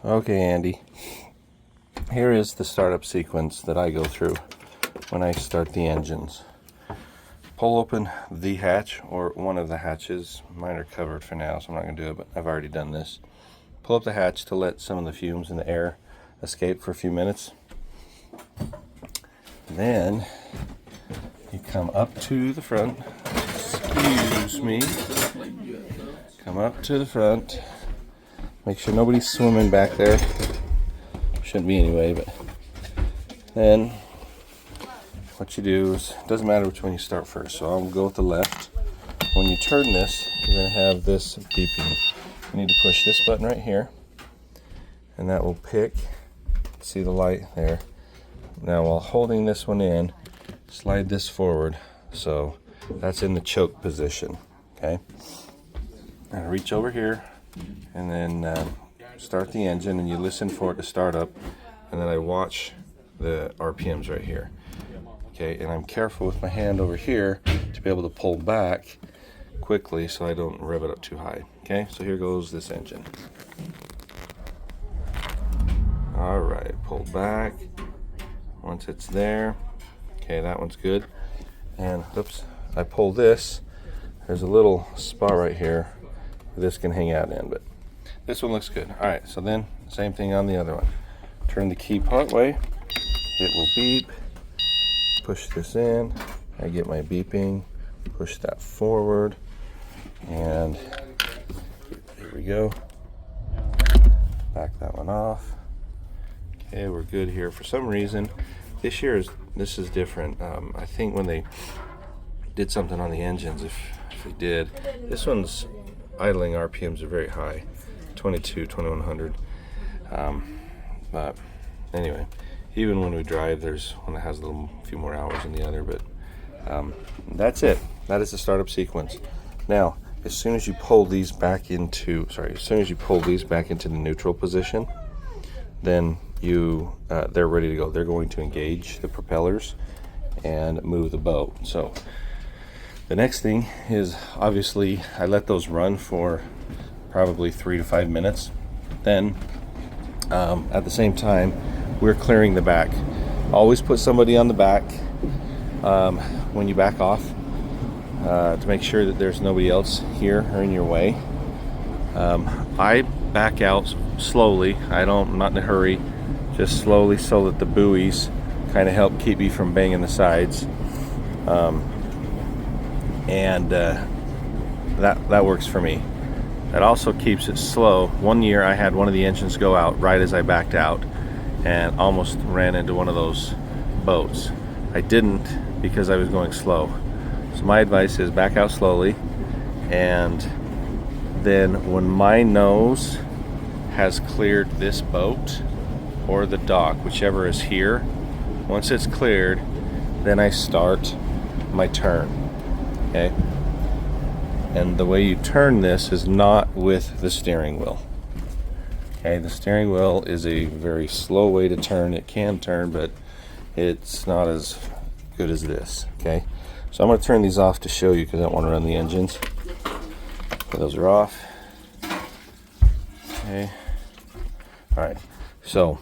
Okay, Andy, here is the startup sequence that I go through when I start the engines. Pull open the hatch, or one of the hatches. Mine are covered for now, so I'm not going to do it, but I've already done this. Pull up the hatch to let some of the fumes and the air escape for a few minutes. Then you come up to the front. Excuse me. Come up to the front. Make sure nobody's swimming back there. Shouldn't be anyway, but then what you do is, it doesn't matter which one you start first, so I'll go with the left. When you turn this, you're going to have this beeping. You need to push this button right here, and that will pick. See the light there? Now, while holding this one in, slide this forward, so that's in the choke position. Okay? Now reach over here, and then start the engine, and you listen for it to start up, and then I watch the RPMs right here. Okay, and I'm careful with my hand over here to be able to pull back quickly so I don't rev it up too high. Okay, so here goes this engine. All right, pull back. Once it's there, okay, that one's good. And oops, I pull this. There's a little spot right here this can hang out in, but this one looks good. All right, so then same thing on the other one. Turn the key part way. It will beep. Push this in. I get my beeping. Push that forward, and here we go. Back that one off. Okay, we're good here. For some reason, this is different. I think when they did something on the engines, if they did, this one's idling RPMs are very high, 2100. But anyway, even when we drive, there's one that has a few more hours than the other, but that's it. That is the startup sequence. Now, as soon as you pull these back into the neutral position, then they're ready to go. They're going to engage the propellers and move the boat. So the next thing is, obviously, I let those run for probably 3 to 5 minutes. Then at the same time, we're clearing the back. Always put somebody on the back when you back off to make sure that there's nobody else here or in your way. I back out slowly. I'm not in a hurry, just slowly, so that the buoys kind of help keep me from banging the sides. That works for me. That also keeps it slow. One year I had one of the engines go out right as I backed out and almost ran into one of those boats. I didn't, because I was going slow. So my advice is back out slowly, and then when my nose has cleared this boat or the dock, whichever is here, once it's cleared, then I start my turn. Okay? And the way you turn this is not with the steering wheel. Okay, the steering wheel is a very slow way to turn. It can turn, but it's not as good as this. Okay, so I'm going to turn these off to show you, because I don't want to run the engines. Okay, those are off. Okay, all right, so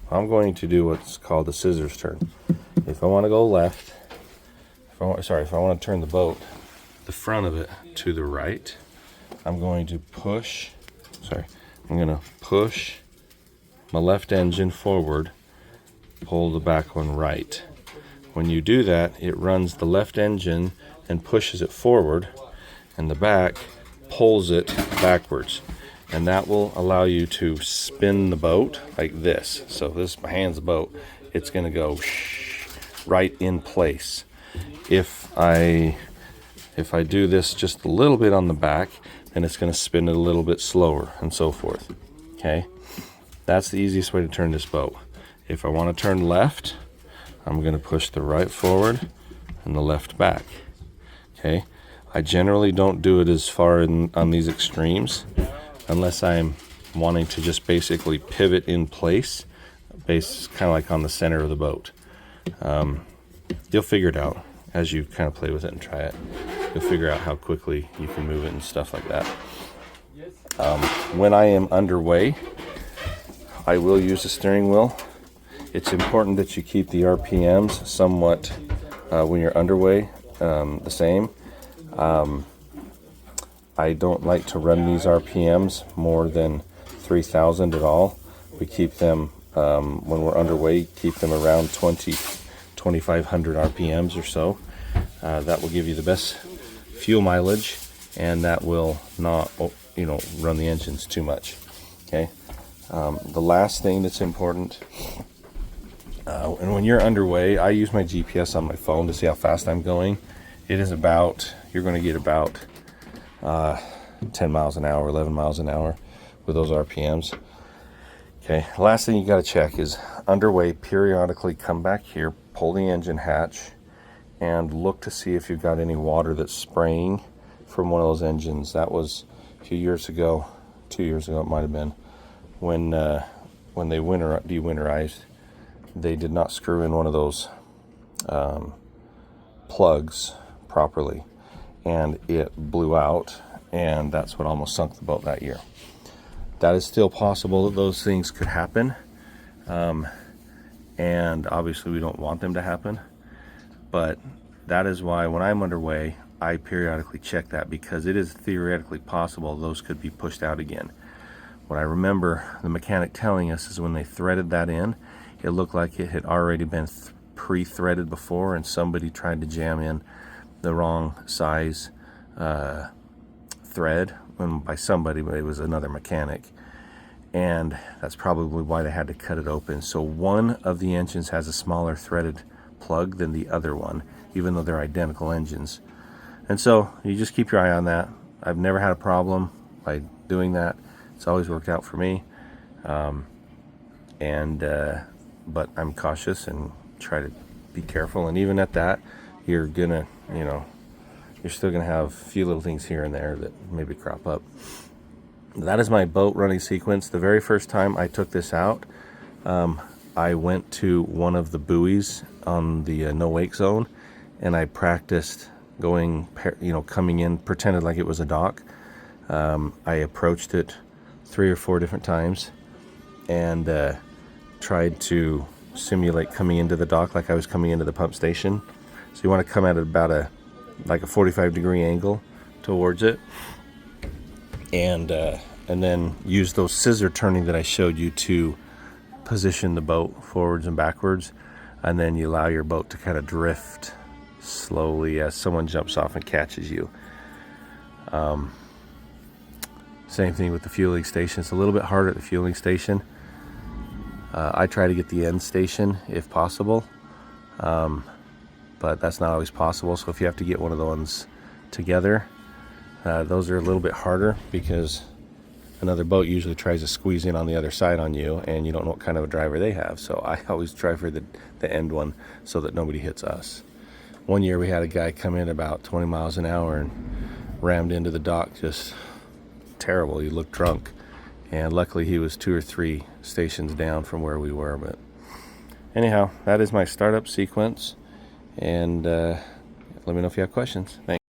I'm going to do what's called the scissors turn. If I want to go left, if I want to turn the boat, the front of it to the right, I'm going to push my left engine forward, pull the back one right. When you do that, it runs the left engine and pushes it forward, and the back pulls it backwards, and that will allow you to spin the boat like this. So this, my hand's the boat, it's going to go right in place. If I do this just a little bit on the back, then it's going to spin it a little bit slower, and so forth. Okay, that's the easiest way to turn this boat. If I want to turn left, I'm going to push the right forward and the left back. Okay, I generally don't do it as far on these extremes unless I'm wanting to just basically pivot in place, kind of like on the center of the boat. You'll figure it out as you kind of play with it and try it. You'll figure out how quickly you can move it and stuff like that. When I am underway, I will use the steering wheel. It's important that you keep the RPMs somewhat when you're underway the same. I don't like to run these RPMs more than 3,000 at all. We keep them, when we're underway, keep them around 2,500 RPMs or so. That will give you the best fuel mileage, and that will not, run the engines too much. Okay. The last thing that's important, and when you're underway, I use my GPS on my phone to see how fast I'm going. It is about, you're going to get about 10 miles an hour, 11 miles an hour with those RPMs. Okay, last thing you got to check is underway, periodically come back here, pull the engine hatch, and look to see if you've got any water that's spraying from one of those engines. That was a few years ago, 2 years ago it might have been, when they dewinterized, they did not screw in one of those plugs properly, and it blew out, and that's what almost sunk the boat that year. That is still possible that those things could happen, and obviously we don't want them to happen, but that is why when I'm underway, I periodically check that, because it is theoretically possible those could be pushed out again. What I remember the mechanic telling us is when they threaded that in, it looked like it had already been pre-threaded before, and somebody tried to jam in the wrong size thread. When by somebody, but it was another mechanic, and that's probably why they had to cut it open. So one of the engines has a smaller threaded plug than the other one, even though they're identical engines. And so you just keep your eye on that. I've never had a problem by doing that. It's always worked out for me. But I'm cautious and try to be careful. And even at that, you're gonna, you're still gonna have a few little things here and there that maybe crop up. That is my boat running sequence. The very first time I took this out, I went to one of the buoys on the no wake zone, and I practiced going, coming in, pretended like it was a dock. I approached it 3 or 4 different times and tried to simulate coming into the dock like I was coming into the pump station. So you want to come at about a 45-degree angle towards it, and then use those scissor turning that I showed you to position the boat forwards and backwards, and then you allow your boat to kind of drift slowly as someone jumps off and catches you. Same thing with the fueling station. It's a little bit harder at the fueling station. I try to get the end station if possible, but that's not always possible. So if you have to get one of the ones together, those are a little bit harder, because another boat usually tries to squeeze in on the other side on you, and you don't know what kind of a driver they have. So I always try for the end one so that nobody hits us. One year we had a guy come in about 20 miles an hour and rammed into the dock, just terrible. He looked drunk, and luckily he was 2 or 3 stations down from where we were. But anyhow, that is my startup sequence, and let me know if you have questions. Thanks.